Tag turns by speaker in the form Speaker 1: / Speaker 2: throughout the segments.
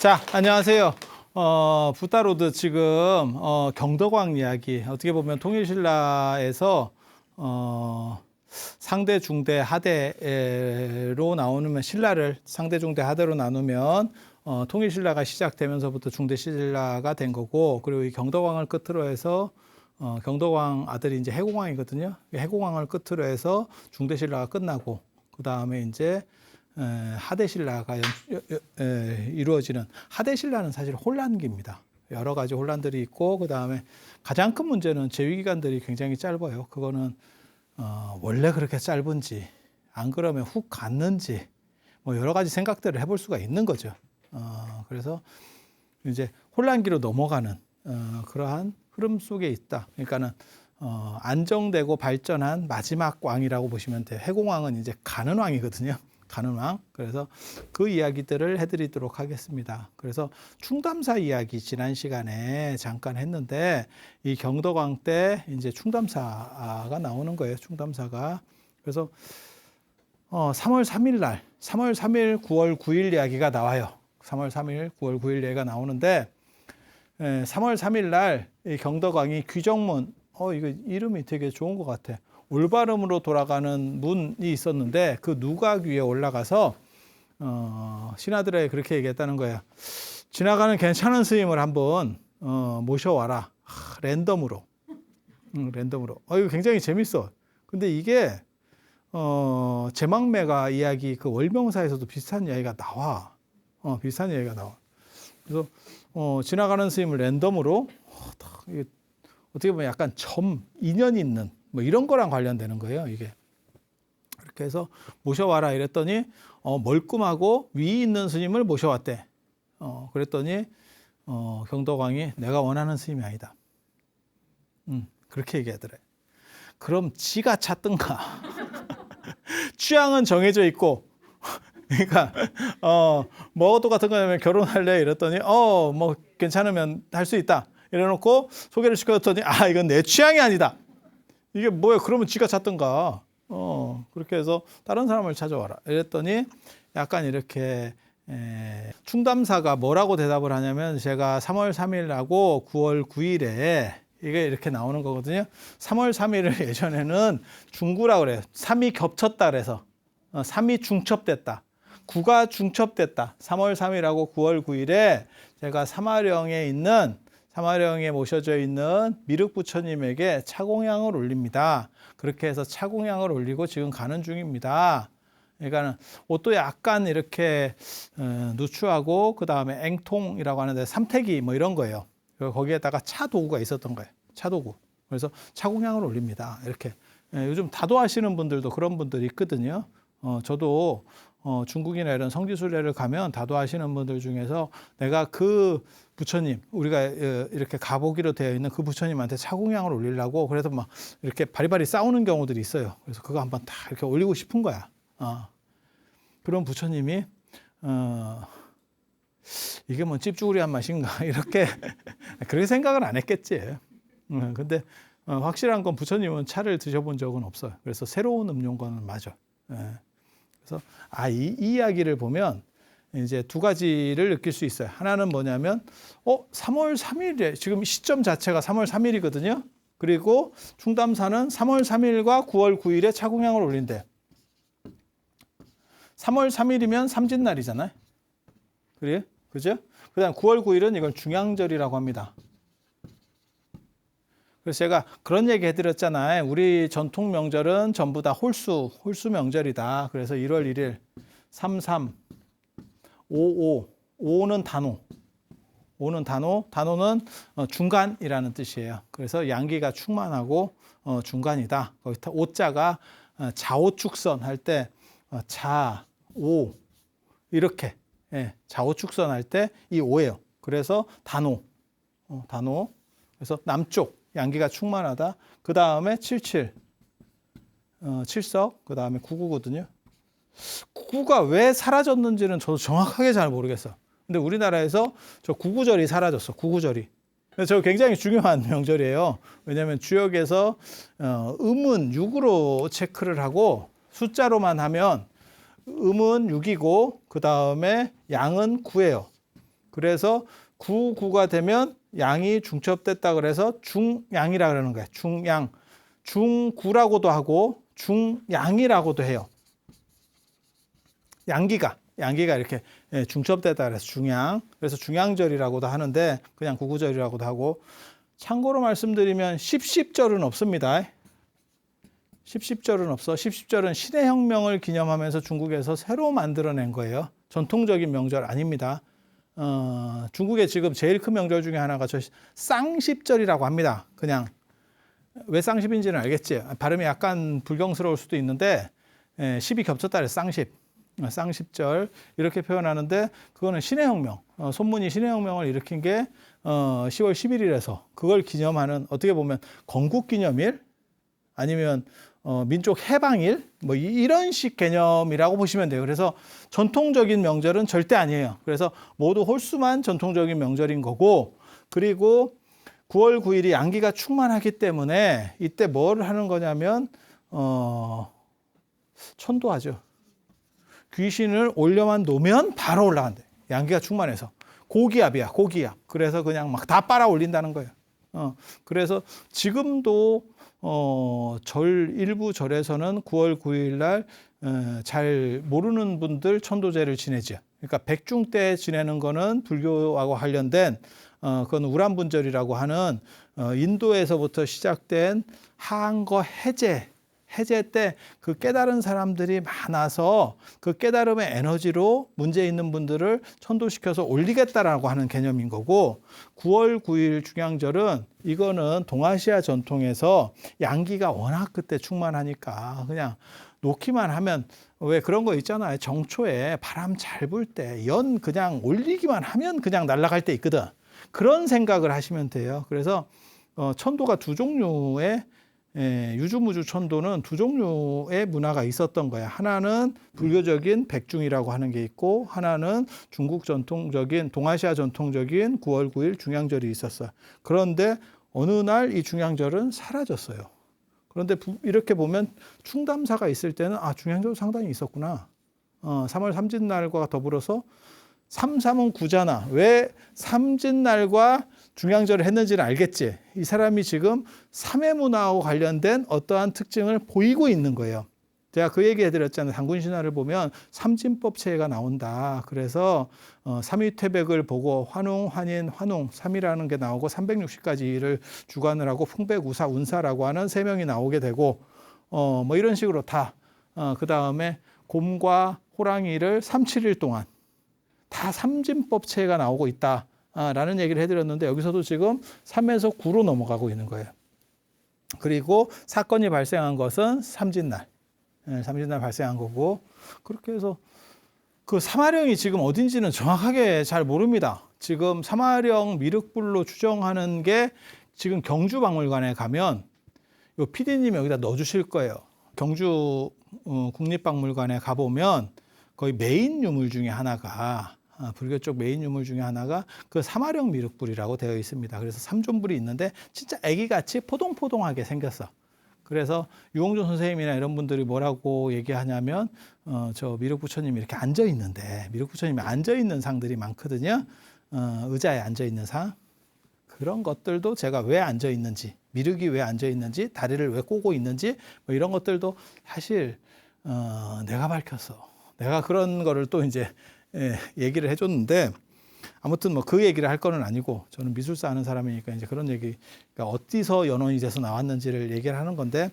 Speaker 1: 자, 안녕하세요. 부타로드 지금 경덕왕 이야기 어떻게 보면 통일신라에서 상대, 중대, 하대로 나오면 신라를 상대, 중대, 하대로 나누면 통일신라가 시작되면서부터 중대신라가 된 거고, 그리고 이 경덕왕을 끝으로 해서 경덕왕 아들이 이제 해공왕이거든요. 해공왕을 끝으로 해서 중대신라가 끝나고, 그 다음에 이제 하대신라가 이루어지는, 하대신라는 사실 혼란기입니다. 여러 가지 혼란들이 있고, 그 다음에 가장 큰 문제는 재위기간들이 굉장히 짧아요. 그거는 원래 그렇게 짧은지, 안 그러면 훅 갔는지, 뭐 여러 가지 생각들을 해볼 수가 있는 거죠. 그래서 이제 혼란기로 넘어가는 그러한 흐름 속에 있다. 그러니까는 안정되고 발전한 마지막 왕이라고 보시면 돼요. 해공왕은 이제 가는 왕이거든요. 가는 왕. 그래서 그 이야기들을 해드리도록 하겠습니다. 그래서 충담사 이야기 지난 시간에 잠깐 했는데, 이 경덕왕 때 이제 충담사가 나오는 거예요. 충담사가. 그래서 3월 3일 날, 3월 3일, 9월 9일 이야기가 나와요. 3월 3일, 9월 9일 이야기가 나오는데, 3월 3일 날 이 경덕왕이 귀정문, 이거 이름이 되게 좋은 것 같아. 올바름으로 돌아가는 문이 있었는데, 그 누각 위에 올라가서 신하들에게 그렇게 얘기했다는 거예요. 지나가는 괜찮은 스님을 한번 모셔와라. 랜덤으로. 랜덤으로. 이거 굉장히 재밌어. 근데 이게 제망매가 이야기, 그 월명사에서도 비슷한 이야기가 나와. 비슷한 이야기가 나와. 그래서 지나가는 스님을 랜덤으로, 이게 어떻게 보면 약간 인연 있는 뭐 이런 거랑 관련되는 거예요, 이게. 이렇게 해서 모셔와라 이랬더니 멀끔하고 위 있는 스님을 모셔왔대. 그랬더니 경덕왕이 내가 원하는 스님이 아니다. 그렇게 얘기하더래. 그럼 지가 찾든가. 취향은 정해져 있고, 그러니까 뭐가 똑같은 거냐면 결혼할래 이랬더니 뭐 괜찮으면 할 수 있다 이래놓고 소개를 시켰더니 이건 내 취향이 아니다. 이게 뭐야? 그러면 지가 찾든가. 그렇게 해서 다른 사람을 찾아와라 이랬더니 약간 이렇게 충담사가 뭐라고 대답을 하냐면, 제가 3월 3일하고 9월 9일에 이게 이렇게 나오는 거거든요. 3월 3일을 예전에는 중구라고 그래요. 3이 겹쳤다 그래서 3이 중첩됐다. 9가 중첩됐다. 3월 3일하고 9월 9일에 제가 사마령에 모셔져 있는 미륵부처님에게 차공향을 올립니다. 그렇게 해서 차공향을 올리고 지금 가는 중입니다. 그러니까 옷도 약간 이렇게 누추하고, 그 다음에 앵통이라고 하는데 삼태기 뭐 이런 거예요. 거기에다가 차도구가 있었던 거예요. 차도구. 그래서 차공향을 올립니다. 이렇게. 요즘 다도하시는 분들도 그런 분들이 있거든요. 저도 중국이나 이런 성지순례를 가면 다도하시는 분들 중에서 내가 그 부처님, 우리가 이렇게 가보기로 되어 있는 그 부처님한테 차공향을 올리려고 그래서 막 이렇게 바리바리 싸우는 경우들이 있어요. 그래서 그거 한번 다 이렇게 올리고 싶은 거야. 그런 부처님이 이게 뭐 찝쭈구리한 맛인가 이렇게 그렇게 생각을 안 했겠지. 근데 확실한 건 부처님은 차를 드셔본 적은 없어요. 그래서 새로운 음료과는 맞아. 그래서 이 이야기를 보면 이제 두 가지를 느낄 수 있어요. 하나는 뭐냐면 3월 3일에 지금 시점 자체가 3월 3일이거든요. 그리고 충담사는 3월 3일과 9월 9일에 차공향을 올린대. 3월 3일이면 삼진날이잖아요. 그래? 그죠? 그다음 9월 9일은 이걸 중양절이라고 합니다. 그래서 제가 그런 얘기 해드렸잖아요. 우리 전통 명절은 전부 다 홀수 명절이다. 그래서 1월 1일, 33, 55, 55는 단오. 5는 단오는 중간이라는 뜻이에요. 그래서 양기가 충만하고 중간이다. 거기 오자가 자오축선 할 때 자오 이렇게 자오축선 할 때 이 오예요. 그래서 단오. 그래서 남쪽 양기가 충만하다. 그 다음에 77, 칠석, 그 다음에 99거든요. 99가 왜 사라졌는지는 저도 정확하게 잘 모르겠어. 근데 우리나라에서 저 구구절이 사라졌어. 구구절이. 저 굉장히 중요한 명절이에요. 왜냐하면 주역에서 음은 6으로 체크를 하고 숫자로만 하면 음은 6이고 그 다음에 양은 9예요. 그래서 구가 되면 양이 중첩됐다 그래서 중양이라 그러는 거예요. 중양. 중구라고도 하고 중양이라고도 해요. 양기가 이렇게 중첩됐다 그래서 중양. 그래서 중양절이라고도 하는데 그냥 구구절이라고도 하고, 참고로 말씀드리면 십십절은 없습니다. 십십절은 없어. 십십절은 신의 혁명을 기념하면서 중국에서 새로 만들어낸 거예요. 전통적인 명절 아닙니다. 중국에 지금 제일 큰 명절 중에 하나가 저 쌍십절이라고 합니다. 그냥 왜 쌍십인지는 알겠지. 발음이 약간 불경스러울 수도 있는데 십이 겹쳤다 그래서 쌍십절 이렇게 표현하는데, 그거는 신의 혁명, 손문이 신의 혁명을 일으킨 게 10월 11일에서 그걸 기념하는, 어떻게 보면 건국기념일 아니면 민족 해방일 뭐 이런 식 개념이라고 보시면 돼요. 그래서 전통적인 명절은 절대 아니에요. 그래서 모두 홀수만 전통적인 명절인 거고, 그리고 9월 9일이 양기가 충만하기 때문에 이때 뭘 하는 거냐면 천도하죠. 귀신을 올려만 놓으면 바로 올라간대. 양기가 충만해서. 고기압이야, 고기압. 그래서 그냥 막 다 빨아 올린다는 거예요. 그래서 지금도 일부 절에서는 9월 9일 날 잘 모르는 분들 천도제를 지내죠. 그러니까 백중 때 지내는 거는 불교하고 관련된 그건 우람분절이라고 하는 인도에서부터 시작된 한거 해제 때 그 깨달은 사람들이 많아서 그 깨달음의 에너지로 문제 있는 분들을 천도시켜서 올리겠다라고 하는 개념인 거고, 9월 9일 중양절은 이거는 동아시아 전통에서 양기가 워낙 그때 충만하니까 그냥 놓기만 하면, 왜 그런 거 있잖아요. 정초에 바람 잘 불 때 연 그냥 올리기만 하면 그냥 날아갈 때 있거든. 그런 생각을 하시면 돼요. 그래서 천도가 두 종류의 유주무주 천도는 두 종류의 문화가 있었던 거야. 하나는 불교적인 백중이라고 하는 게 있고, 하나는 중국 전통적인 동아시아 전통적인 9월 9일 중양절이 있었어요. 그런데 어느 날 이 중양절은 사라졌어요. 그런데 이렇게 보면 충담사가 있을 때는 중양절 상당히 있었구나. 3월 삼진날과 더불어서 3삼은 9잖아. 왜 삼진날과 중양절을 했는지는 알겠지. 이 사람이 지금 삼해문화하고 관련된 어떠한 특징을 보이고 있는 거예요. 제가 그 얘기 해드렸잖아요. 단군신화를 보면 삼진법체가 나온다. 그래서 삼위퇴백을 보고 환웅, 환인, 환웅 3이라는 게 나오고 360가지를 주관을 하고 풍백우사, 운사라고 하는 3명이 나오게 되고 뭐 이런 식으로 다 그 다음에 곰과 호랑이를 3, 7일 동안 다 삼진법체가 나오고 있다. 라는 얘기를 해드렸는데, 여기서도 지금 3에서 9로 넘어가고 있는 거예요. 그리고 사건이 발생한 것은 삼진날 발생한 거고, 그렇게 해서 그 사마령이 지금 어딘지는 정확하게 잘 모릅니다. 지금 사마령 미륵불로 추정하는 게 지금 경주박물관에 가면 요 PD님이 여기다 넣어주실 거예요. 경주 국립박물관에 가보면 거의 메인 유물 중에 하나가, 불교 쪽 메인 유물 중에 하나가 그 사마령 미륵불이라고 되어 있습니다. 그래서 삼존불이 있는데 진짜 애기같이 포동포동하게 생겼어. 그래서 유홍준 선생님이나 이런 분들이 뭐라고 얘기하냐면 저 미륵부처님이 이렇게 앉아 있는데, 미륵부처님이 앉아 있는 상들이 많거든요. 의자에 앉아 있는 상. 그런 것들도 제가 왜 앉아 있는지, 미륵이 왜 앉아 있는지, 다리를 왜 꼬고 있는지 뭐 이런 것들도 사실 내가 밝혔어. 내가 그런 거를 또 이제 얘기를 해줬는데, 아무튼 뭐 그 얘기를 할 거는 아니고, 저는 미술사 하는 사람이니까 이제 그런 얘기, 그러니까 어디서 연원이 돼서 나왔는지를 얘기를 하는 건데,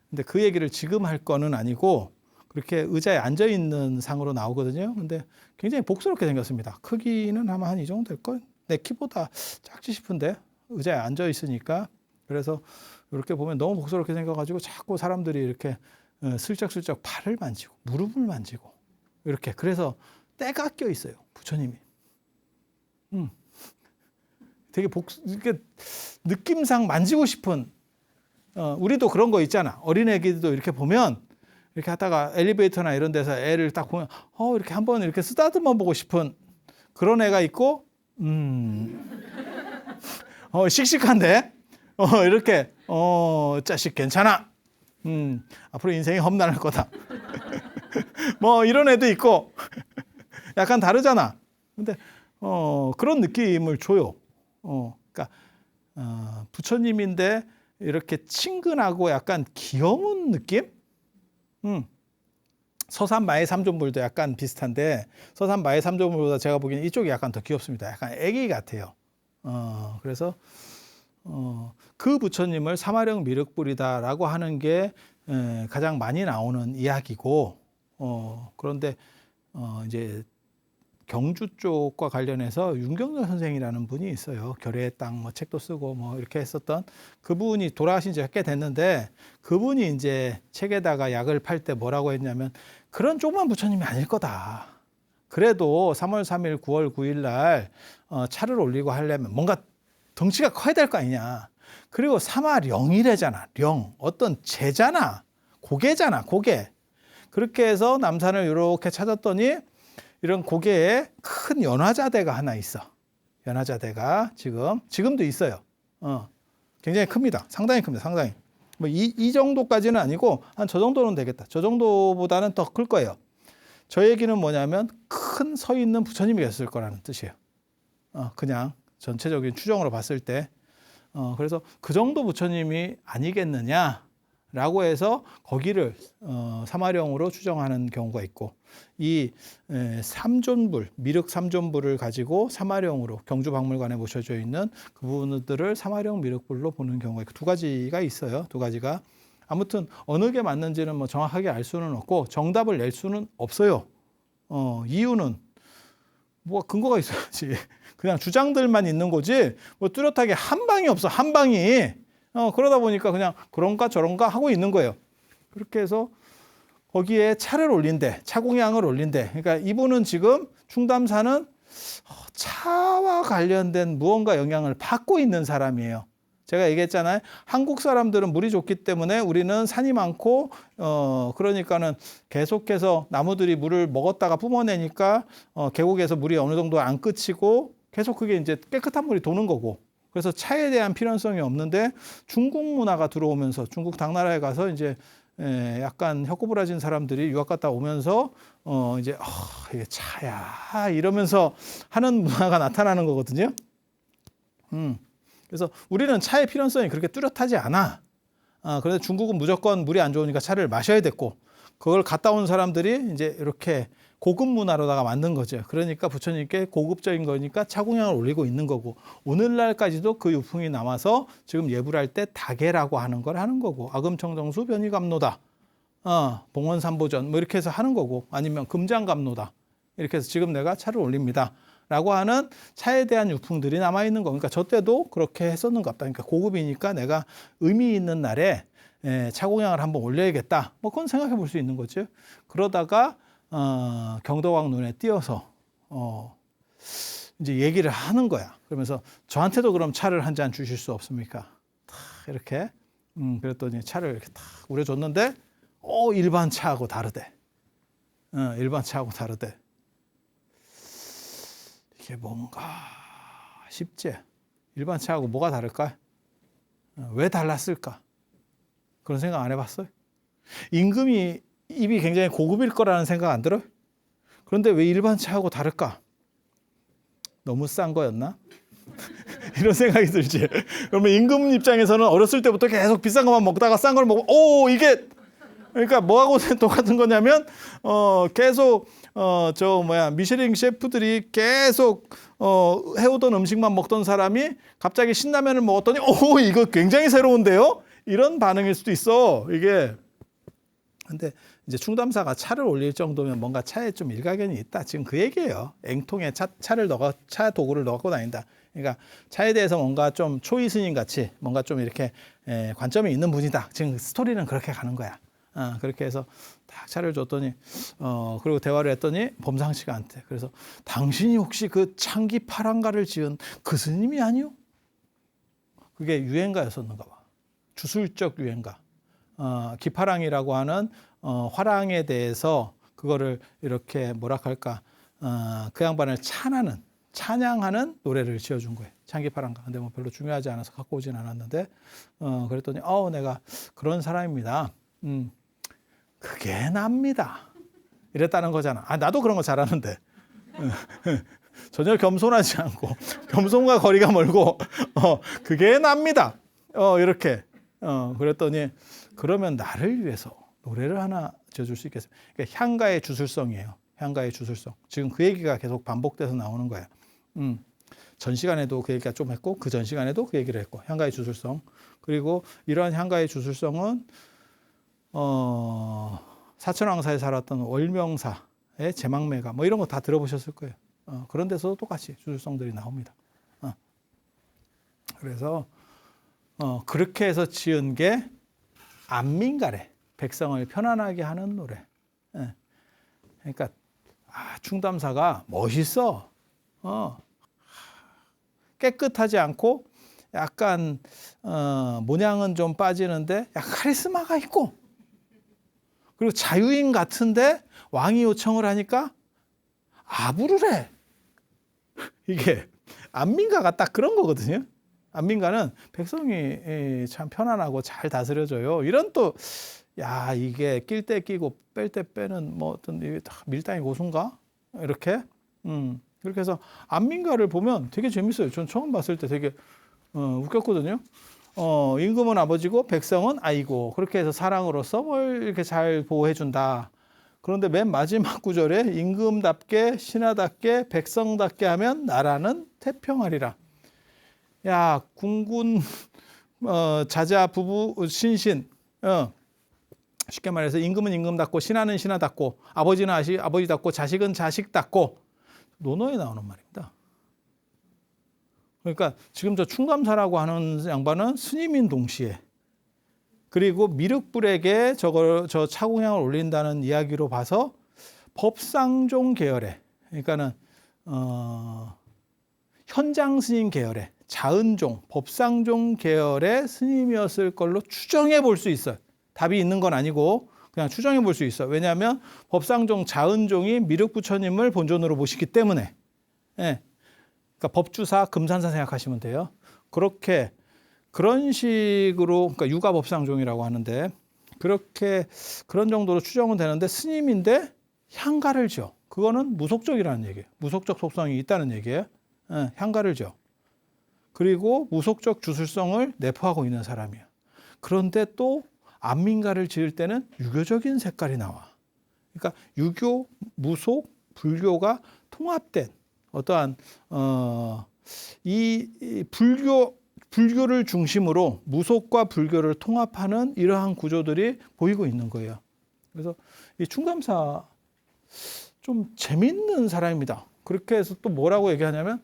Speaker 1: 근데 그 얘기를 지금 할 거는 아니고, 그렇게 의자에 앉아 있는 상으로 나오거든요. 근데 굉장히 복스럽게 생겼습니다. 크기는 아마 한 이 정도 될 걸. 내 키보다 작지 싶은데 의자에 앉아 있으니까. 그래서 이렇게 보면 너무 복스럽게 생겨가지고 자꾸 사람들이 이렇게 슬쩍슬쩍 발을 만지고 무릎을 만지고 이렇게, 그래서 때가 껴 있어요, 부처님이. 되게 이렇게 느낌상 만지고 싶은, 우리도 그런 거 있잖아. 어린애기도 이렇게 보면 이렇게 하다가 엘리베이터나 이런 데서 애를 딱 보면 이렇게 한번 이렇게 쓰다듬어 보고 싶은 그런 애가 있고, 씩씩한데 이렇게 자식 괜찮아. 앞으로 인생이 험난할 거다. 뭐 이런 애도 있고 약간 다르잖아. 근데 그런 느낌을 줘요. 그러니까 부처님인데 이렇게 친근하고 약간 귀여운 느낌? 서산 마의 삼존불도 약간 비슷한데 서산 마의 삼존불보다 제가 보기에는 이쪽이 약간 더 귀엽습니다. 약간 애기 같아요. 그래서 그 부처님을 사마령 미륵불이다라고 하는 게 가장 많이 나오는 이야기고, 그런데 이제 경주 쪽과 관련해서 윤경열 선생이라는 분이 있어요. 결의의 땅 뭐 책도 쓰고 뭐 이렇게 했었던 그분이 돌아가신 지 꽤 됐는데, 그분이 이제 책에다가 약을 팔 때 뭐라고 했냐면, 그런 조그만 부처님이 아닐 거다. 그래도 3월 3일, 9월 9일 날 차를 올리고 하려면 뭔가 덩치가 커야 될 거 아니냐. 그리고 사마령이래잖아. 령. 어떤 제잖아. 고개잖아. 고개. 그렇게 해서 남산을 이렇게 찾았더니 이런 고개에 큰 연화자대가 하나 있어. 연화자대가 지금도 있어요. 굉장히 큽니다. 상당히 큽니다. 상당히. 뭐 이 정도까지는 아니고 한 저 정도는 되겠다. 저 정도보다는 더 클 거예요. 저 얘기는 뭐냐면 큰 서 있는 부처님이 계셨을 거라는 뜻이에요. 그냥 전체적인 추정으로 봤을 때. 그래서 그 정도 부처님이 아니겠느냐라고 해서 거기를 사마령으로 추정하는 경우가 있고, 이 삼존불, 미륵 삼존불을 가지고 사마령으로 경주박물관에 모셔져 있는 그 부분들을 사마령 미륵불로 보는 경우가 있고, 두 가지가 있어요. 두 가지가. 아무튼 어느 게 맞는지는 뭐 정확하게 알 수는 없고 정답을 낼 수는 없어요. 이유는 뭐 근거가 있어야지. 그냥 주장들만 있는 거지 뭐 뚜렷하게 한 방이 없어. 한 방이. 그러다 보니까 그냥 그런가 저런가 하고 있는 거예요. 그렇게 해서 거기에 차를 올린대. 차공양을 올린대. 그러니까 이분은 지금 충담사는 차와 관련된 무언가 영향을 받고 있는 사람이에요. 제가 얘기했잖아요. 한국 사람들은 물이 좋기 때문에 우리는 산이 많고, 그러니까는 계속해서 나무들이 물을 먹었다가 뿜어내니까, 계곡에서 물이 어느 정도 안 끝이고, 계속 그게 이제 깨끗한 물이 도는 거고. 그래서 차에 대한 필연성이 없는데, 중국 문화가 들어오면서 중국 당나라에 가서 이제 약간 혀꼬부라진 사람들이 유학 갔다 오면서, 이제, 이게 차야. 이러면서 하는 문화가 나타나는 거거든요. 그래서 우리는 차의 필연성이 그렇게 뚜렷하지 않아. 그런데 중국은 무조건 물이 안 좋으니까 차를 마셔야 됐고, 그걸 갔다 온 사람들이 이제 이렇게 고급 문화로다가 만든 거죠. 그러니까 부처님께 고급적인 거니까 차공양을 올리고 있는 거고, 오늘날까지도 그 유풍이 남아서 지금 예불할 때 다계라고 하는 걸 하는 거고, 아금청정수 변희감로다, 봉원삼보전 뭐 이렇게 해서 하는 거고, 아니면 금장감로다 이렇게 해서 지금 내가 차를 올립니다 라고 하는 차에 대한 유풍들이 남아있는 거. 그러니까 저 때도 그렇게 했었는 것 같다. 그러니까 고급이니까 내가 의미 있는 날에 차공양을 한번 올려야겠다. 뭐 그건 생각해 볼 수 있는 거죠. 그러다가 경덕왕 눈에 띄어서 이제 얘기를 하는 거야. 그러면서 저한테도 그럼 차를 한 잔 주실 수 없습니까? 탁 이렇게 그랬더니 차를 이렇게 탁 우려줬는데 일반 차하고 다르대. 일반 차하고 다르대. 이게 뭔가 싶지? 일반 차하고 뭐가 다를까? 왜 달랐을까? 그런 생각 안 해봤어요? 임금이 입이 굉장히 고급일 거라는 생각 안 들어요? 그런데 왜 일반 차하고 다를까? 너무 싼 거였나? 이런 생각이 들지. 그러면 임금 입장에서는 어렸을 때부터 계속 비싼 것만 먹다가 싼 걸 먹고, 이게 그러니까 뭐하고 똑같은 거냐면 계속 미쉐린 셰프들이 계속 해오던 음식만 먹던 사람이 갑자기 신라면을 먹었더니 이거 굉장히 새로운데요? 이런 반응일 수도 있어. 이게. 근데 이제 충담사가 차를 올릴 정도면 뭔가 차에 좀 일가견이 있다. 지금 그 얘기예요. 앵통에 차 도구를 넣고 다닌다. 그러니까 차에 대해서 뭔가 좀 초이 스님 같이 뭔가 좀 이렇게 관점이 있는 분이다. 지금 스토리는 그렇게 가는 거야. 그렇게 해서 딱 차를 줬더니 그리고 대화를 했더니 범상치가 않대. 그래서 당신이 혹시 그 창기 파랑가를 지은 그 스님이 아니요? 그게 유행가였었는가 봐. 주술적 유행가. 기파랑이라고 하는 화랑에 대해서 그거를 이렇게 뭐라 할까, 그 양반을 찬양하는 노래를 지어준 거예요. 창기파랑가. 근데 뭐 별로 중요하지 않아서 갖고 오진 않았는데, 그랬더니 내가 그런 사람입니다. 그게 납니다. 이랬다는 거잖아. 나도 그런 거 잘하는데. 전혀 겸손하지 않고 겸손과 거리가 멀고 그게 납니다. 이렇게 그랬더니 그러면 나를 위해서 노래를 하나 지어줄 수 있겠어요? 그러니까 향가의 주술성이에요. 향가의 주술성. 지금 그 얘기가 계속 반복돼서 나오는 거예요. 전 시간에도 그 얘기가 좀 했고 그 전 시간에도 그 얘기를 했고 향가의 주술성. 그리고 이러한 향가의 주술성은 사천왕사에 살았던 월명사의 제망매가 뭐 이런 거 다 들어보셨을 거예요. 그런 데서도 똑같이 주술성들이 나옵니다. 그래서 그렇게 해서 지은 게 안민가래. 백성을 편안하게 하는 노래. 그러니까 충담사가 멋있어. 깨끗하지 않고 약간 모양은 좀 빠지는데 약간 카리스마가 있고 그리고 자유인 같은데 왕이 요청을 하니까 아부를 해. 이게 안민가가 딱 그런 거거든요. 안민가는 백성이 참 편안하고 잘 다스려져요. 이런 또 이게 낄 때 끼고 뺄 때 빼는 뭐 어떤 밀당의 고수인가? 이렇게 그렇게 해서 안민가를 보면 되게 재밌어요. 전 처음 봤을 때 되게 웃겼거든요. 임금은 아버지고 백성은 아이고 그렇게 해서 사랑으로서 뭘 이렇게 잘 보호해준다. 그런데 맨 마지막 구절에 임금답게 신하답게 백성답게 하면 나라는 태평하리라. 야 군군 자자 부부 신신 쉽게 말해서 임금은 임금답고 신하는 신하답고 아버지는 아버지답고 자식은 자식답고 논어에 나오는 말입니다. 그러니까 지금 저 충감사라고 하는 양반은 스님인 동시에 그리고 미륵불에게 저 차공향을 올린다는 이야기로 봐서 법상종 계열의 그러니까는 현장 스님 계열의 자은종, 법상종 계열의 스님이었을 걸로 추정해 볼 수 있어요. 답이 있는 건 아니고 그냥 추정해 볼 수 있어. 왜냐하면 법상종, 자은종이 미륵부처님을 본존으로 모시기 때문에. 그러니까 법주사, 금산사 생각하시면 돼요. 그런 식으로 그러니까 육아법상종이라고 하는데 그런 정도로 추정은 되는데 스님인데 향가를 지어. 그거는 무속적이라는 얘기예요. 무속적 속성이 있다는 얘기예요. 향가를 지어. 그리고 무속적 주술성을 내포하고 있는 사람이에요. 그런데 또 안민가를 지을 때는 유교적인 색깔이 나와. 그러니까 유교, 무속, 불교가 통합된 어떠한 이 불교를 중심으로 무속과 불교를 통합하는 이러한 구조들이 보이고 있는 거예요. 그래서 이 충감사 좀 재밌는 사람입니다. 그렇게 해서 또 뭐라고 얘기하냐면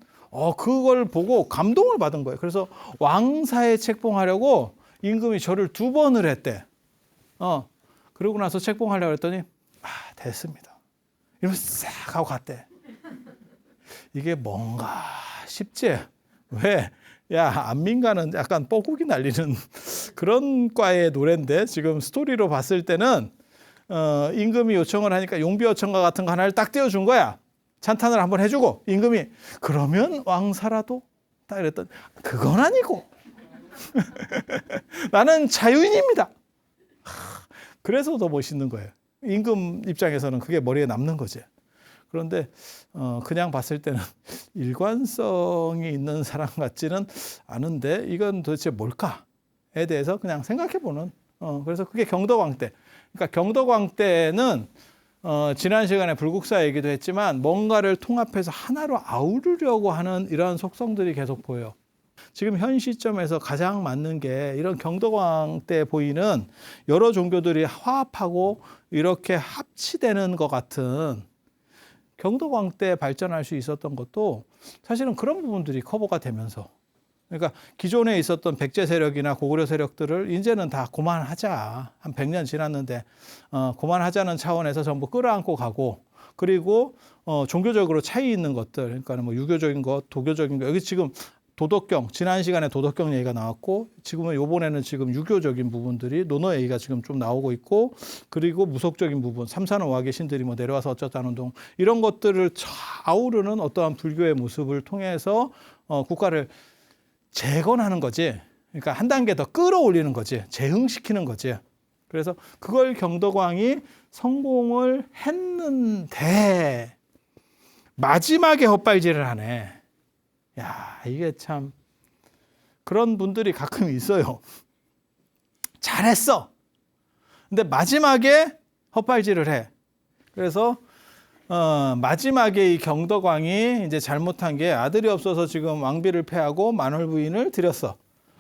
Speaker 1: 그걸 보고 감동을 받은 거예요. 그래서 왕사에 책봉하려고 임금이 절을 2번을 했대. 그러고 나서 책봉하려고 했더니 됐습니다. 이러면서 싹 하고 갔대. 이게 뭔가 싶지? 왜? 안민가는 약간 뻐꾸기 날리는 그런 과의 노래인데 지금 스토리로 봤을 때는 임금이 요청을 하니까 용비 요청과 같은 거 하나를 딱 띄워준 거야. 찬탄을 한번 해주고 임금이 그러면 왕사라도 딱 이랬더니 그건 아니고 나는 자유인입니다. 그래서 더 멋있는 거예요. 임금 입장에서는 그게 머리에 남는 거지. 그런데 그냥 봤을 때는 일관성이 있는 사람 같지는 않은데 이건 도대체 뭘까에 대해서 그냥 생각해보는 그래서 그게 경덕왕 때. 그러니까 경덕왕 때는 지난 시간에 불국사 얘기도 했지만 뭔가를 통합해서 하나로 아우르려고 하는 이러한 속성들이 계속 보여요. 지금 현 시점에서 가장 맞는 게 이런 경덕왕 때 보이는 여러 종교들이 화합하고 이렇게 합치되는 것 같은 경덕왕 때 발전할 수 있었던 것도 사실은 그런 부분들이 커버가 되면서 그러니까 기존에 있었던 백제 세력이나 고구려 세력들을 이제는 다 그만하자. 한 100년 지났는데 그만하자는 차원에서 전부 끌어안고 가고 그리고 종교적으로 차이 있는 것들 그러니까 뭐 유교적인 것, 도교적인 것 여기 지금 도덕경 지난 시간에 도덕경 얘기가 나왔고 지금은 요번에는 지금 유교적인 부분들이 논어 얘기가 지금 좀 나오고 있고 그리고 무속적인 부분 삼산오화계 신들이 뭐 내려와서 어쩌자는 동 이런 것들을 아우르는 어떠한 불교의 모습을 통해서 국가를 재건하는 거지. 그러니까 한 단계 더 끌어올리는 거지. 재흥시키는 거지. 그래서 그걸 경덕왕이 성공을 했는데 마지막에 헛발질을 하네. 야, 이게 참 그런 분들이 가끔 있어요. 잘했어. 근데 마지막에 헛발질을 해. 그래서 마지막에 이 경덕왕이 이제 잘못한 게 아들이 없어서 지금 왕비를 패하고 만월 부인을 들였어.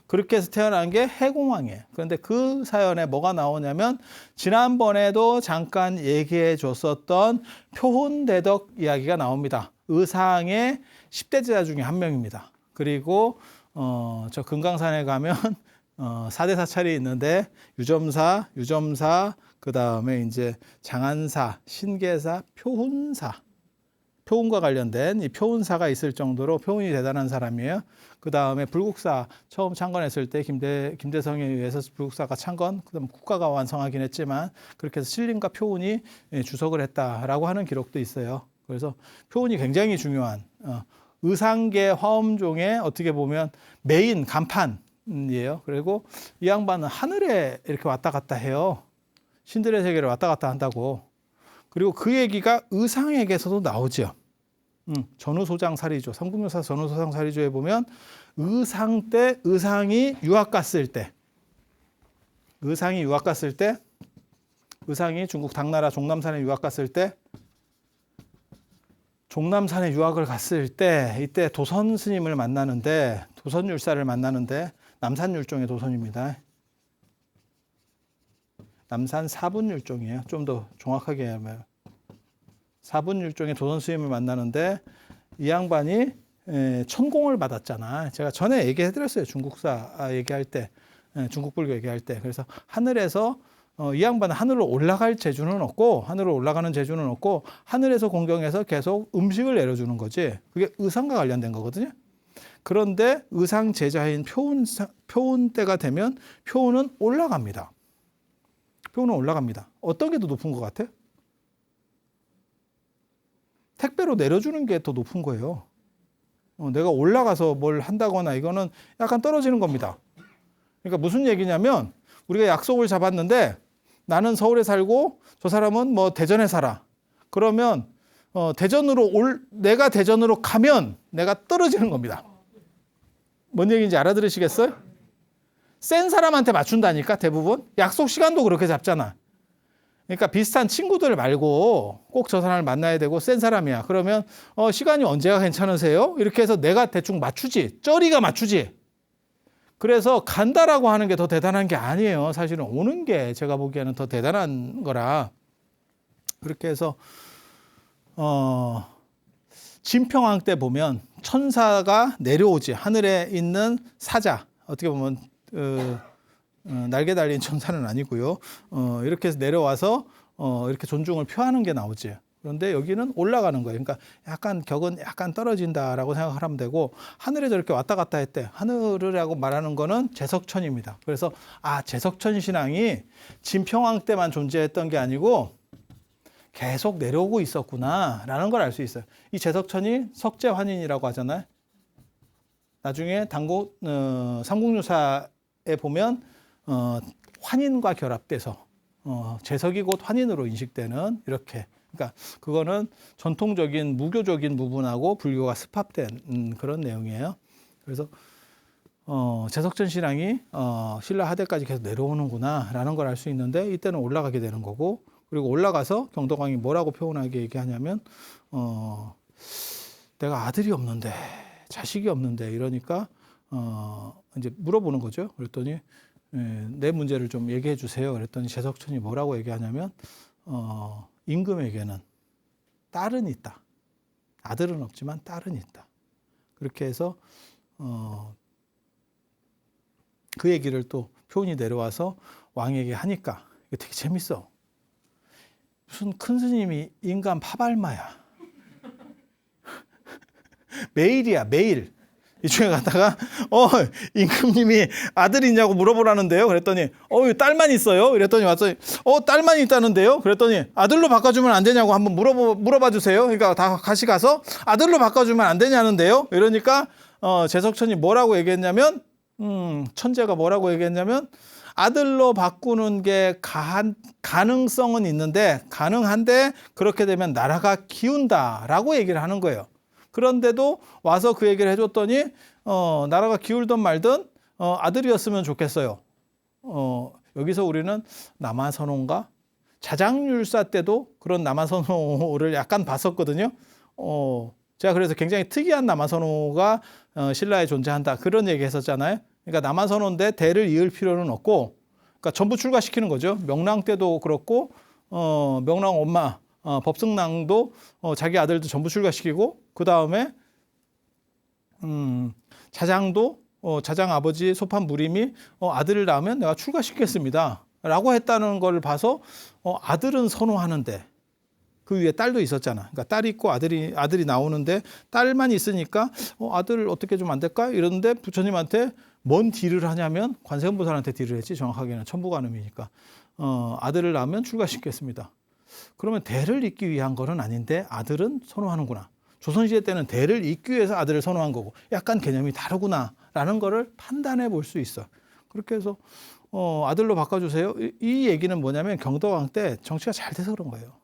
Speaker 1: 그렇게 해서 태어난 게 해공왕이에요. 그런데 그 사연에 뭐가 나오냐면 지난번에도 잠깐 얘기해 줬었던 표훈대덕 이야기가 나옵니다. 의상의 10대 제자 중에 한 명입니다. 그리고 저 금강산에 가면 4대 사찰이 있는데 유점사, 그 다음에 이제 장안사, 신계사, 표훈사, 표훈과 관련된 이 표훈사가 있을 정도로 표훈이 대단한 사람이에요. 그 다음에 불국사 처음 창건했을 때 김대성에 의해서 불국사가 창건, 그다음 국가가 완성하긴 했지만 그렇게 해서 신림과 표훈이 주석을 했다라고 하는 기록도 있어요. 그래서 표훈이 굉장히 중요한 의상계 화엄종의 어떻게 보면 메인 간판이에요. 그리고 이 양반은 하늘에 이렇게 왔다 갔다 해요. 신들의 세계를 왔다 갔다 한다고. 그리고 그 얘기가 의상에게서도 나오죠. 전후소장 사리조, 삼국유사 전후소장 사리조에 보면 의상이 유학 갔을 때, 의상이 중국 당나라 종남산에 유학 갔을 때, 종남산에 유학을 갔을 때 이때 도선 스님을 만나는데, 도선율사를 만나는데, 남산율종의 도선입니다. 남산 사분율종이에요. 좀 더 정확하게 하면 사분율종의 도선 스님을 만나는데 이 양반이 천공을 받았잖아. 제가 전에 얘기해드렸어요. 중국사 얘기할 때, 중국불교 얘기할 때. 그래서 하늘에서 이 양반은 하늘로 올라가는 재주는 없고 하늘에서 공경해서 계속 음식을 내려주는 거지. 그게 의상과 관련된 거거든요. 그런데 의상 제자인 표훈 때가 되면 표훈은 올라갑니다. 어떤 게 더 높은 것 같아? 택배로 내려주는 게 더 높은 거예요. 내가 올라가서 뭘 한다거나 이거는 약간 떨어지는 겁니다. 그러니까 무슨 얘기냐면 우리가 약속을 잡았는데 나는 서울에 살고 저 사람은 뭐 대전에 살아. 그러면 내가 대전으로 가면 내가 떨어지는 겁니다. 뭔 얘기인지 알아들으시겠어요? 센 사람한테 맞춘다니까 대부분. 약속 시간도 그렇게 잡잖아. 그러니까 비슷한 친구들 말고 꼭 저 사람을 만나야 되고 센 사람이야. 그러면 시간이 언제가 괜찮으세요? 이렇게 해서 내가 대충 맞추지. 쩌리가 맞추지. 그래서 간다라고 하는 게 더 대단한 게 아니에요. 사실은 오는 게 제가 보기에는 더 대단한 거라. 그렇게 해서 진평왕 때 보면 천사가 내려오지. 하늘에 있는 사자. 어떻게 보면 날개 달린 천사는 아니고요. 이렇게 해서 내려와서 이렇게 존중을 표하는 게 나오지. 그런데 여기는 올라가는 거예요. 그러니까 약간 격은 약간 떨어진다라고 생각하면 되고 하늘에 저렇게 왔다 갔다 했대. 하늘이라고 말하는 거는 제석천입니다. 그래서 제석천 신앙이 진평왕 때만 존재했던 게 아니고 계속 내려오고 있었구나라는 걸 알 수 있어요. 이 제석천이 석재환인이라고 하잖아요. 나중에 삼국유사에 보면 환인과 결합돼서 제석이 곧 환인으로 인식되는 이렇게. 그러니까 그거는 전통적인 무교적인 부분하고 불교가 습합된 그런 내용이에요. 그래서 제석천 신앙이 신라 하대까지 계속 내려오는구나라는 걸 알 수 있는데 이때는 올라가게 되는 거고 그리고 올라가서 경덕왕이 뭐라고 표현하게 얘기하냐면 내가 아들이 없는데 자식이 없는데 이러니까 이제 물어보는 거죠. 그랬더니 내 문제를 좀 얘기해 주세요. 그랬더니 제석천이 뭐라고 얘기하냐면 임금에게는 딸은 있다. 아들은 없지만 딸은 있다. 그렇게 해서 그 얘기를 또 표훈이 내려와서 왕에게 하니까 이게 되게 재밌어. 무슨 큰 스님이 인간 파발마야. 매일이야, 매일. 이중에 갔다가 임금님이 아들 있냐고 물어보라는데요. 그랬더니 딸만 있어요. 그랬더니 왔더니 딸만 있다는데요. 그랬더니 아들로 바꿔주면 안 되냐고 한번 물어봐 주세요. 그러니까 다 같이 가서 아들로 바꿔주면 안 되냐는데요. 이러니까 제석천이 뭐라고 얘기했냐면 천재가 뭐라고 얘기했냐면 아들로 바꾸는 게 가능성은 있는데 가능한데 그렇게 되면 나라가 기운다라고 얘기를 하는 거예요. 그런데도 와서 그 얘기를 해줬더니 나라가 기울든 말든 아들이었으면 좋겠어요. 여기서 우리는 남아선호인가? 자장율사 때도 그런 남아선호를 약간 봤었거든요. 제가 그래서 굉장히 특이한 남아선호가 신라에 존재한다. 그런 얘기 했었잖아요. 그러니까 남아선호인데 대를 이을 필요는 없고, 그러니까 전부 출가시키는 거죠. 명랑 때도 그렇고, 명랑 엄마, 법승랑도 자기 아들도 전부 출가시키고, 그 다음에, 자장도, 자장 아버지 소판 무림이 아들을 낳으면 내가 출가시키겠습니다. 라고 했다는 걸 봐서 아들은 선호하는데, 그 위에 딸도 있었잖아. 그러니까 딸이 있고 아들이 나오는데 딸만 있으니까 아들 어떻게 좀 안 될까? 이러는데 부처님한테 뭔 딜을 하냐면 관세음보살한테 딜을 했지. 정확하게는 천부관음이니까 아들을 낳으면 출가시키겠습니다. 그러면 대를 잇기 위한 거는 아닌데 아들은 선호하는구나. 조선시대 때는 대를 잇기 위해서 아들을 선호한 거고 약간 개념이 다르구나라는 거를 판단해 볼 수 있어. 그렇게 해서 아들로 바꿔주세요. 이 얘기는 뭐냐면 경덕왕 때 정치가 잘 돼서 그런 거예요.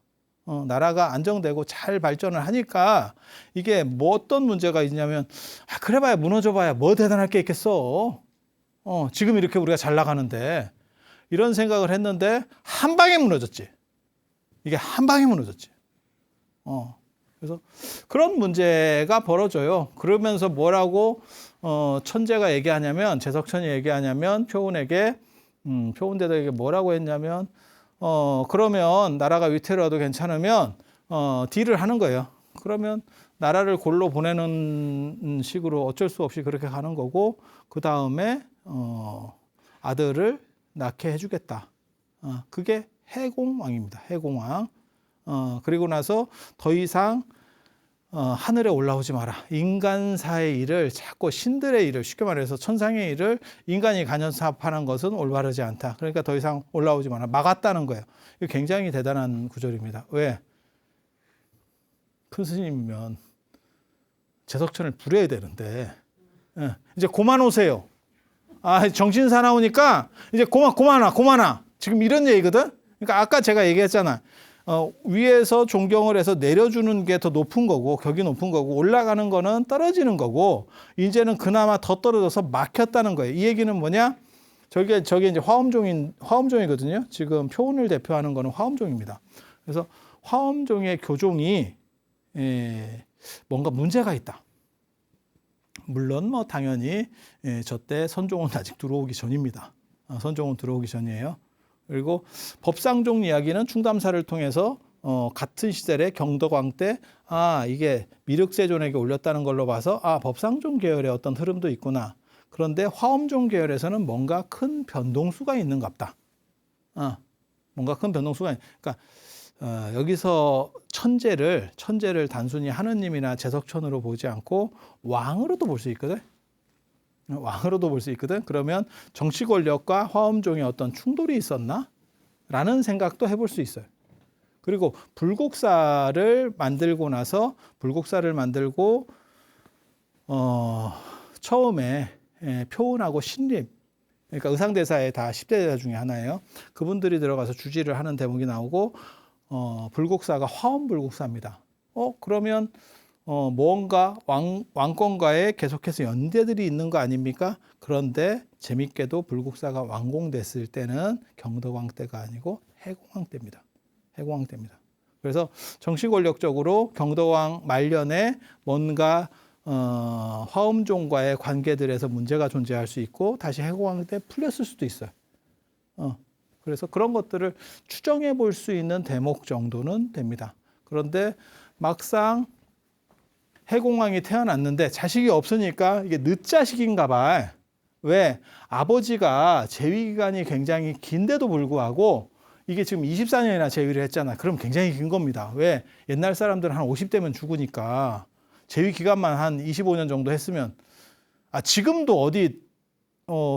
Speaker 1: 나라가 안정되고 잘 발전을 하니까 이게 뭐 어떤 문제가 있냐면 그래봐야 무너져봐야 뭐 대단할 게 있겠어. 지금 이렇게 우리가 잘 나가는데 이런 생각을 했는데 한 방에 무너졌지. 이게 한 방에 무너졌지. 그래서 그런 문제가 벌어져요. 그러면서 뭐라고 천재가 얘기하냐면 재석천이 얘기하냐면 표운에게 표운대덕에게 뭐라고 했냐면 그러면 나라가 위태로워도 괜찮으면 딜을 하는 거예요. 그러면 나라를 골로 보내는 식으로 어쩔 수 없이 그렇게 가는 거고 그 다음에 아들을 낳게 해주겠다. 그게 해공왕입니다. 해공왕. 그리고 나서 더 이상 하늘에 올라오지 마라. 인간사의 일을 자꾸 신들의 일을 쉽게 말해서 천상의 일을 인간이 간섭하는 것은 올바르지 않다. 그러니까 더 이상 올라오지 마라. 막았다는 거예요. 이거 굉장히 대단한 구절입니다. 왜? 큰 스님이면 재석천을 부려야 되는데 이제 그만 오세요. 정신 사나우니까 이제 그만 지금 이런 얘기거든. 그러니까 아까 제가 얘기했잖아. 위에서 존경을 해서 내려주는 게 더 높은 거고 격이 높은 거고 올라가는 거는 떨어지는 거고 이제는 그나마 더 떨어져서 막혔다는 거예요. 이 얘기는 뭐냐? 저게 이제 화엄종이거든요. 지금 표운을 대표하는 거는 화엄종입니다. 그래서 화엄종의 교종이 뭔가 문제가 있다. 물론 뭐 당연히 저때 선종은 아직 들어오기 전입니다. 선종은 들어오기 전이에요. 그리고 법상종 이야기는 충담사를 통해서 같은 시절에 경덕왕 때 이게 미륵세존에게 올렸다는 걸로 봐서 법상종 계열의 어떤 흐름도 있구나. 그런데 화엄종 계열에서는 뭔가 큰 변동수가 있는갑다. 뭔가 큰 변동수가 그러니까 여기서 천재를 단순히 하느님이나 재석천으로 보지 않고 왕으로도 볼 수 있거든. 왕으로도 볼 수 있거든. 그러면 정치 권력과 화엄종의 어떤 충돌이 있었나? 라는 생각도 해볼 수 있어요. 그리고 불국사를 만들고 처음에 표운하고 신림, 그러니까 의상대사의 다 10대 대사 중에 하나예요. 그분들이 들어가서 주지를 하는 대목이 나오고 불국사가 화엄불국사입니다. 그러면 뭔가 왕권과에 계속해서 연대들이 있는 거 아닙니까? 그런데 재밌게도 불국사가 완공됐을 때는 경덕왕 때가 아니고 해공왕 때입니다. 해공왕 때입니다. 그래서 정치 권력적으로 경덕왕 말년에 뭔가 화엄종과의 관계들에서 문제가 존재할 수 있고 다시 해공왕 때 풀렸을 수도 있어요. 그래서 그런 것들을 추정해 볼 수 있는 대목 정도는 됩니다. 그런데 막상 해공왕이 태어났는데 자식이 없으니까 이게 늦자식인가 봐. 왜? 아버지가 재위기간이 굉장히 긴데도 불구하고 이게 지금 24년이나 재위를 했잖아. 그럼 굉장히 긴 겁니다. 왜? 옛날 사람들은 한 50대면 죽으니까 재위기간만 한 25년 정도 했으면 지금도 어디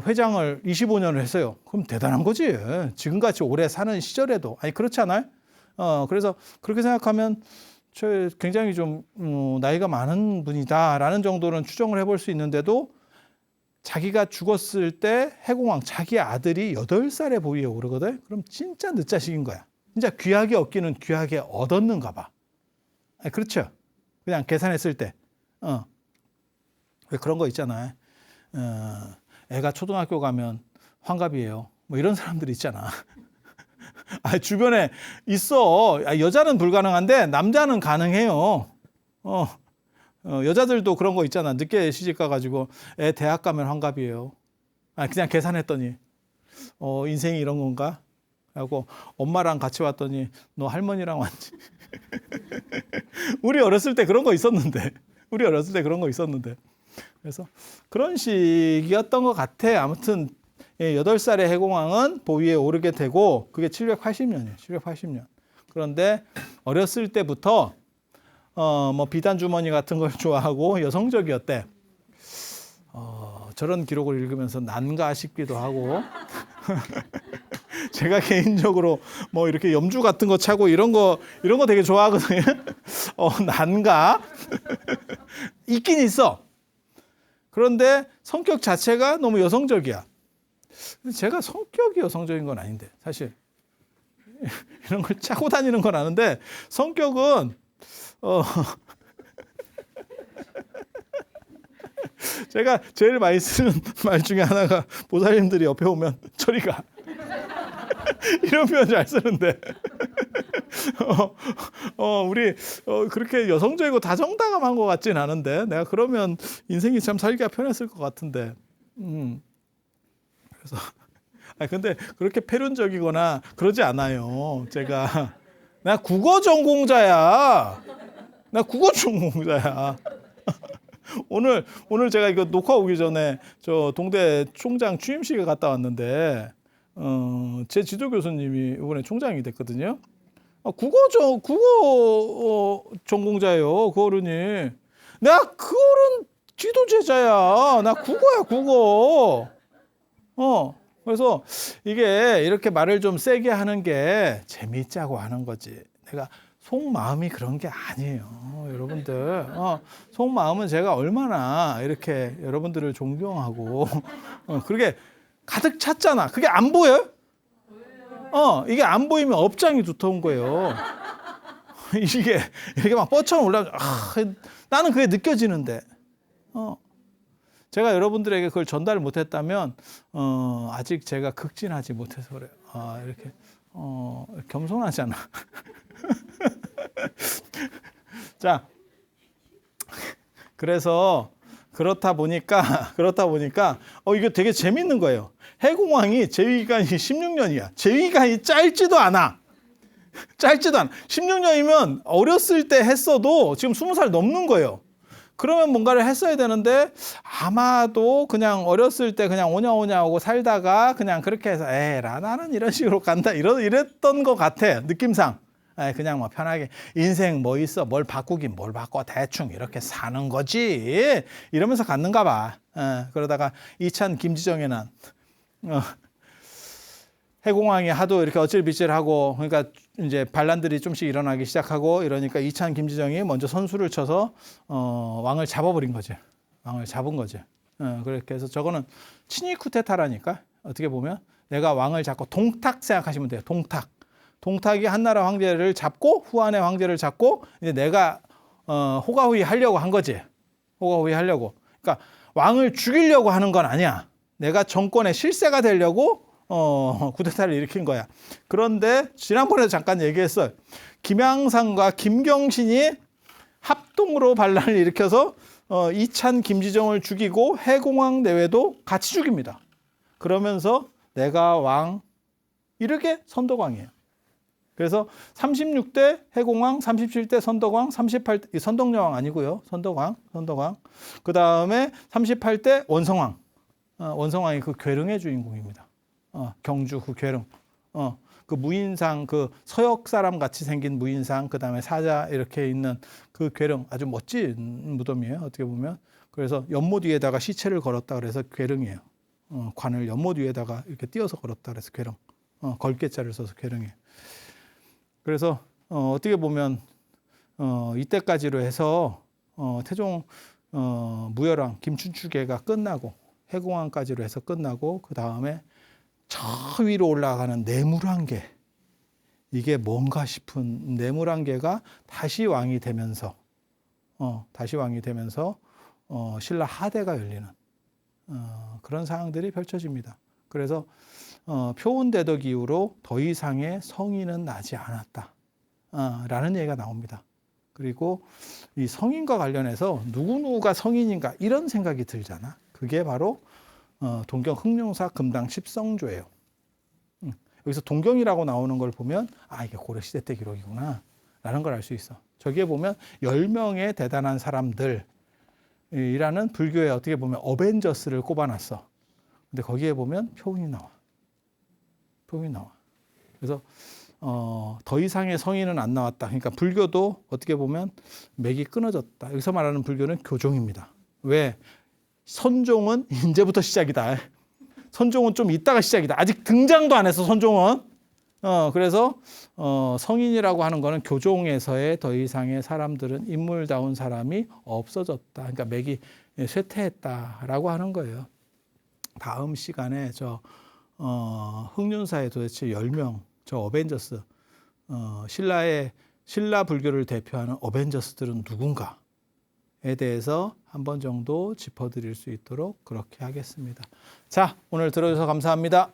Speaker 1: 회장을 25년을 했어요. 그럼 대단한 거지. 지금같이 오래 사는 시절에도. 그렇지 않아요? 그래서 그렇게 생각하면 굉장히 좀 나이가 많은 분이다라는 정도는 추정을 해볼 수 있는데도 자기가 죽었을 때 해공왕 자기 아들이 8살에 보위에 오르거든. 그럼 진짜 늦자식인 거야. 진짜 귀하게 얻기는 귀하게 얻었는가 봐. 그렇죠. 그냥 계산했을 때. 왜 그런 거 있잖아. 애가 초등학교 가면 환갑이에요. 뭐 이런 사람들 있잖아. 주변에 있어. 여자는 불가능한데 남자는 가능해요. 여자들도 그런 거 있잖아. 늦게 시집 가가지고 애 대학 가면 환갑이에요. 그냥 계산했더니 인생이 이런 건가? 하고 엄마랑 같이 왔더니 너 할머니랑 왔지. 우리 어렸을 때 그런 거 있었는데. 그래서 그런 식이었던 것 같아. 아무튼 8살의 해공왕은 보위에 오르게 되고 그게 780년이에요. 780년. 그런데 어렸을 때부터 뭐 비단 주머니 같은 걸 좋아하고 여성적이었대. 저런 기록을 읽으면서 난가 싶기도 하고. 제가 개인적으로 뭐 이렇게 염주 같은 거 차고 이런 거 되게 좋아하거든요. 난가? 있긴 있어. 그런데 성격 자체가 너무 여성적이야. 제가 성격이 여성적인 건 아닌데 사실 이런 걸 차고 다니는 건 아는데 성격은 제가 제일 많이 쓰는 말 중에 하나가 보살님들이 옆에 오면 저리 가. 이런 표현 잘 쓰는데 우리 그렇게 여성적이고 다정다감한 것 같진 않은데 내가 그러면 인생이 참 살기가 편했을 것 같은데 그래서 근데 그렇게 패륜적이거나 그러지 않아요. 나 국어 전공자야. 오늘 제가 이거 녹화 오기 전에 저 동대 총장 취임식에 갔다 왔는데 제 지도 교수님이 이번에 총장이 됐거든요. 국어 전공자예요. 그 어른이. 내가 그 어른 지도 제자야. 나 국어. 그래서 이게 이렇게 말을 좀 세게 하는 게 재미있자고 하는 거지. 내가 속마음이 그런 게 아니에요. 여러분들. 속마음은 제가 얼마나 이렇게 여러분들을 존경하고 그렇게 가득 찼잖아. 그게 안 보여요? 이게 안 보이면 업장이 두터운 거예요. 이게 이렇게 막 뻗쳐 올라가. 나는 그게 느껴지는데. 제가 여러분들에게 그걸 전달을 못했다면 아직 제가 극진하지 못해서 그래요. 이렇게 겸손하잖아. 자, 그래서 그렇다 보니까 이게 되게 재밌는 거예요. 해공왕이 재위기간이 16년이야. 재위기간이 짧지도 않아. 16년이면 어렸을 때 했어도 지금 20살 넘는 거예요. 그러면 뭔가를 했어야 되는데 아마도 그냥 어렸을 때 그냥 오냐오냐 하고 살다가 그냥 그렇게 해서 에라 나는 이런 식으로 간다 이랬던 것 같아. 느낌상. 그냥 뭐 편하게 인생 뭐 있어 뭘 바꾸긴 뭘 바꿔 대충 이렇게 사는 거지 이러면서 갔는가 봐. 그러다가 이찬 김지정의 난 해공왕이 하도 이렇게 어찔비찔하고 그러니까 이제 반란들이 좀씩 일어나기 시작하고 이러니까 이찬 김지정이 먼저 선수를 쳐서 왕을 잡아버린 거지. 왕을 잡은 거지. 그렇게 해서 저거는 친위 쿠데타라니까. 어떻게 보면 내가 왕을 잡고 동탁 생각하시면 돼요. 동탁이 한나라 황제를 잡고 후한의 황제를 잡고 이제 내가 호가호위 하려고 한 거지. 호가호위 하려고. 그러니까 왕을 죽이려고 하는 건 아니야. 내가 정권의 실세가 되려고 쿠데타를 일으킨 거야. 그런데 지난번에 잠깐 얘기했어요. 김양상과 김경신이 합동으로 반란을 일으켜서 이찬 김지정을 죽이고 해공왕 내외도 같이 죽입니다. 그러면서 내가 왕 이렇게 선덕왕이에요. 그래서 36대 해공왕, 37대 선덕왕, 38대 선덕여왕 아니고요. 선덕왕. 그 다음에 38대 원성왕. 원성왕이 그 괴릉의 주인공입니다. 경주 그 괴릉. 그 무인상 그 서역 사람 같이 생긴 무인상 그다음에 사자 이렇게 있는 그 괴릉 아주 멋진 무덤이에요. 어떻게 보면. 그래서 연못 위에다가 시체를 걸었다 그래서 괴릉이에요. 관을 연못 위에다가 이렇게 띄어서 걸었다 그래서 괴릉. 걸개자를 써서 괴릉이에요. 그래서 어떻게 보면 이때까지로 해서 태종 무열왕 김춘추계가 끝나고 해공왕까지로 해서 끝나고 그 다음에 저 위로 올라가는 내물왕계, 이게 뭔가 싶은 내물왕계가 다시 왕이 되면서 신라 하대가 열리는 그런 상황들이 펼쳐집니다. 그래서 표온대덕 이후로 더 이상의 성인은 나지 않았다 라는 얘기가 나옵니다. 그리고 이 성인과 관련해서 누구누구가 성인인가 이런 생각이 들잖아. 그게 바로 동경 흥룡사 금당 십성조예요. 여기서 동경이라고 나오는 걸 보면 이게 고려시대 때 기록이구나 라는 걸 알 수 있어. 저기에 보면 10명의 대단한 사람들이라는 불교에 어떻게 보면 어벤져스를 꼽아놨어. 근데 거기에 보면 표운이 나와. 그래서 더 이상의 성인은 안 나왔다. 그러니까 불교도 어떻게 보면 맥이 끊어졌다. 여기서 말하는 불교는 교종입니다. 왜? 선종은 이제부터 시작이다. 선종은 좀 이따가 시작이다. 아직 등장도 안 했어, 선종은. 그래서 성인이라고 하는 거는 교종에서의 더 이상의 사람들은 인물다운 사람이 없어졌다. 그러니까 맥이 쇠퇴했다라고 하는 거예요. 다음 시간에 흥륜사의 도대체 10명, 저 어벤져스, 신라 불교를 대표하는 어벤져스들은 누군가에 대해서 한 번 정도 짚어드릴 수 있도록 그렇게 하겠습니다. 자, 오늘 들어주셔서 감사합니다.